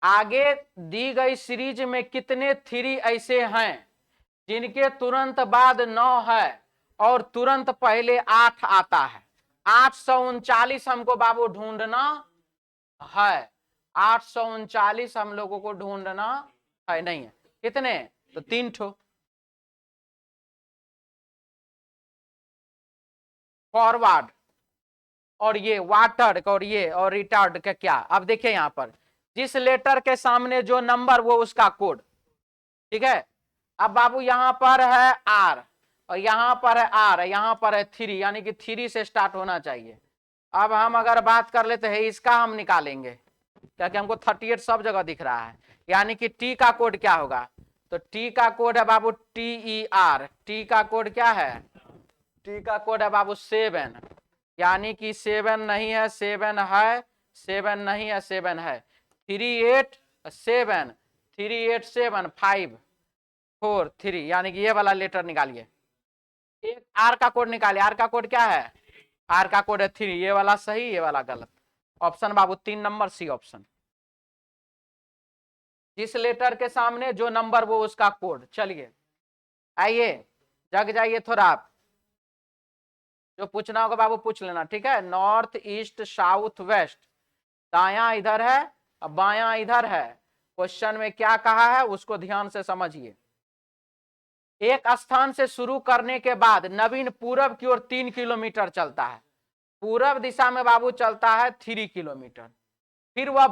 आगे दी गई सीरीज में कितने 3 ऐसे हैं जिनके तुरंत बाद 9 है और तुरंत पहले 8 आता है। 839 हमको बाबू ढूंढना है, 839 हम लोगों को ढूंढना है, नहीं है कितने, तो 3 ठो। फॉरवर्ड और ये वाटर और ये और रिटार्ड का क्या, अब देखिए यहां पर जिस लेटर के सामने जो नंबर वो उसका कोड, ठीक है। अब बाबू यहां पर है आर और यहां पर है आर, यहां पर है 3, यानी कि 3 से स्टार्ट होना चाहिए। अब हम अगर बात कर लेते हैं इसका हम निकालेंगे, क्योंकि हमको 38 सब जगह दिख रहा है, यानी कि टी का कोड क्या होगा, तो टी का कोड है बाबू TER, टी का कोड क्या है, टी का कोड है बाबू 7, यानी कि 7 नहीं है 7 है, 7 नहीं है 7 है, 38 7 5 4 3, यानी कि ये वाला लेटर निकालिए। एक आर का कोड निकालिए, आर का कोड क्या है, आर का कोड है 3, ये वाला सही ये वाला गलत, ऑप्शन बाबू 3 नंबर सी ऑप्शन। जिस लेटर के सामने जो नंबर वो उसका कोड। चलिए आइए जग जाइए थोड़ा, आप जो पूछना होगा बाबू पूछ लेना, ठीक है। नॉर्थ ईस्ट साउथ वेस्ट, दायां इधर है और बायां इधर है, क्वेश्चन में क्या कहा है उसको ध्यान से समझिए। एक स्थान से शुरू करने के बाद नवीन पूरब की ओर 3 किलोमीटर चलता है, पूरब दिशा में बाबू चलता है 3 किलोमीटर, फिर वह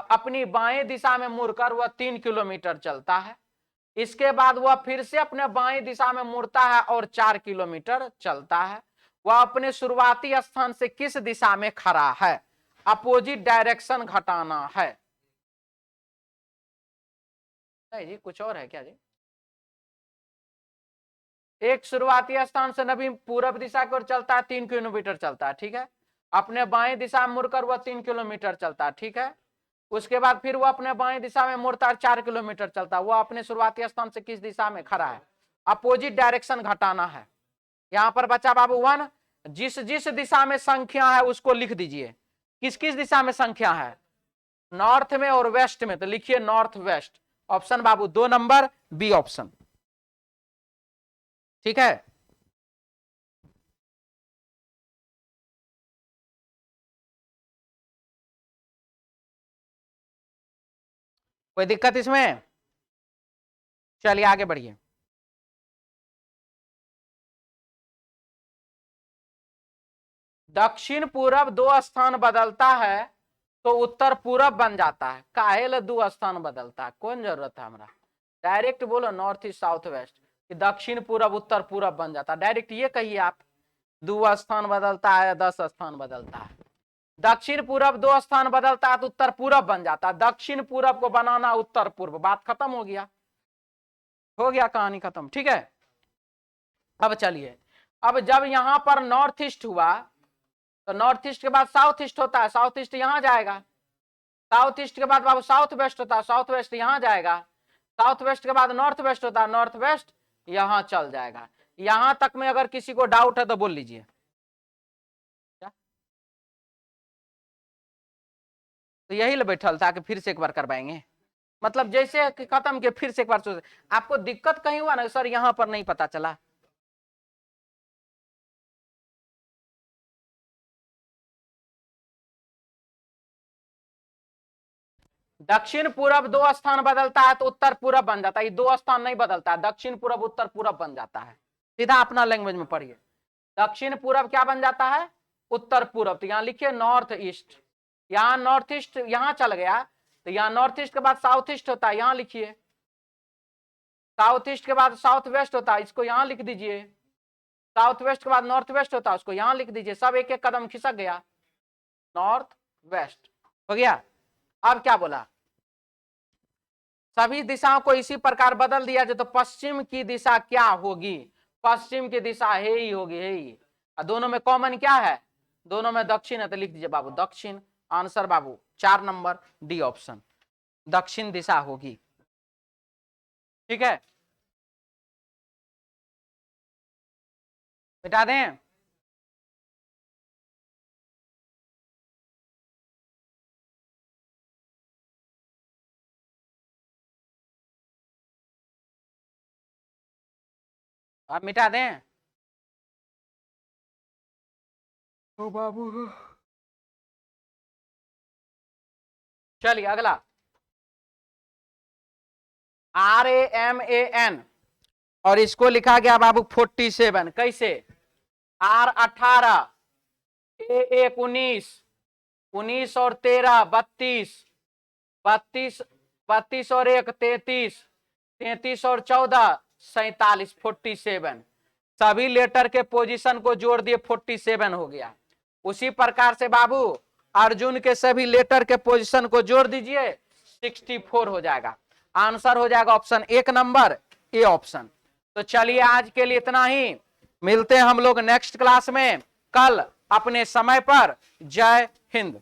अपनी बाएं दिशा में मुड़कर वह 3 किलोमीटर चलता है, इसके बाद वह फिर से अपने बाएं दिशा में मुड़ता है और 4 किलोमीटर चलता है। वह अपने शुरुआती स्थान से किस दिशा में खड़ा है, अपोजिट डायरेक्शन घटाना है। नहीं जी कुछ और है क्या जी, एक शुरुआती स्थान से नवीन पूरब दिशा की ओर चलता है 3 किलोमीटर चलता है, ठीक है। अपने बाएं दिशा में मुड़कर वह 3 किलोमीटर चलता है, ठीक है। उसके बाद फिर वह अपने बाएं दिशा में मुड़ता है 4 किलोमीटर चलता है। वह अपने शुरुआती स्थान से किस दिशा में खड़ा है, अपोजिट डायरेक्शन घटाना है। यहां पर बच्चा बाबू 1, जिस जिस दिशा में संख्या है उसको लिख दीजिए, किस किस दिशा में संख्या है, नॉर्थ में और वेस्ट में, तो लिखिए नॉर्थ वेस्ट, ऑप्शन बाबू 2 नंबर बी ऑप्शन, ठीक है। कोई दिक्कत इसमें, चलिए आगे बढ़िए। दक्षिण पूरब 2 स्थान बदलता है तो उत्तर पूरब बन जाता है, काहे 2 स्थान बदलता है, कौन जरूरत है हमारा, डायरेक्ट बोलो नॉर्थ ईस्ट साउथ वेस्ट, कि दक्षिण पूरब उत्तर पूरब बन जाता है, डायरेक्ट ये कहिए आप। 2 स्थान बदलता है 10 स्थान बदलता है, दक्षिण पूरब 2 स्थान बदलता है तो उत्तर पूरब बन जाता है, दक्षिण पूरब को बनाना उत्तर पूर्व, बात खत्म हो गया, हो गया कहानी खत्म, ठीक है। अब चलिए, अब जब यहां पर नॉर्थ ईस्ट हुआ तो नॉर्थ ईस्ट के बाद साउथ ईस्ट होता है, साउथ ईस्ट यहां जाएगा। साउथ ईस्ट के बाद बाबू साउथ वेस्ट होता है, साउथ वेस्ट यहां जाएगा। साउथ वेस्ट के बाद नॉर्थ वेस्ट होता है, नॉर्थ वेस्ट यहां चल जाएगा। यहां तक में अगर किसी को डाउट है तो बोल लीजिए। क्या? तो यही बैठल था कि फिर से एक बार करवाएंगे, मतलब जैसे खत्म किए फिर से एक बार सोच। आपको दिक्कत कहीं हुआ ना सर यहां पर नहीं पता चला? दक्षिण पूरब 2 स्थान बदलता है तो उत्तर पूरब बन जाता है। ये 2 स्थान नहीं बदलता है, दक्षिण पूरब उत्तर पूरब बन जाता है। सीधा अपना लैंग्वेज में पढ़िए, दक्षिण पूरब क्या बन जाता है? उत्तर पूरब। तो यहां लिखिए नॉर्थ ईस्ट, यहां नॉर्थ ईस्ट यहां चल गया तो यहां नॉर्थ ईस्ट के बाद साउथ ईस्ट होता है, यहां लिखिए। साउथ ईस्ट के बाद साउथ वेस्ट होता है, इसको यहां लिख दीजिए। साउथ वेस्ट के बाद नॉर्थ वेस्ट होता है, उसको यहां लिख दीजिए। सब एक एक कदम खिसक गया, नॉर्थ वेस्ट हो गया। अब क्या बोला? सभी दिशाओं को इसी प्रकार बदल दिया जाए तो पश्चिम की दिशा क्या होगी? पश्चिम की दिशा है ही होगी, है ही। दोनों में कॉमन क्या है? दोनों में दक्षिण है, तो लिख दीजिए बाबू दक्षिण। आंसर बाबू 4 नंबर डी ऑप्शन, दक्षिण दिशा होगी। ठीक है, मिटा दें। आप मिटा दें। ओ बाबू, चलिए अगला RAMAN और इसको लिखा गया बाबू 47। कैसे? R18, A1 19, 19 और 13 32, 32 32 और 1 33, 33 और 14 47, 47। सभी लेटर के पोजीशन को जोड़ दिए 47 हो गया। उसी प्रकार से बाबू अर्जुन के सभी लेटर के पोजीशन को जोड़ दीजिए 64 हो जाएगा। आंसर हो जाएगा ऑप्शन 1 नंबर ए ऑप्शन। तो चलिए आज के लिए इतना ही, मिलते हैं हम लोग नेक्स्ट क्लास में कल अपने समय पर। जय हिंद।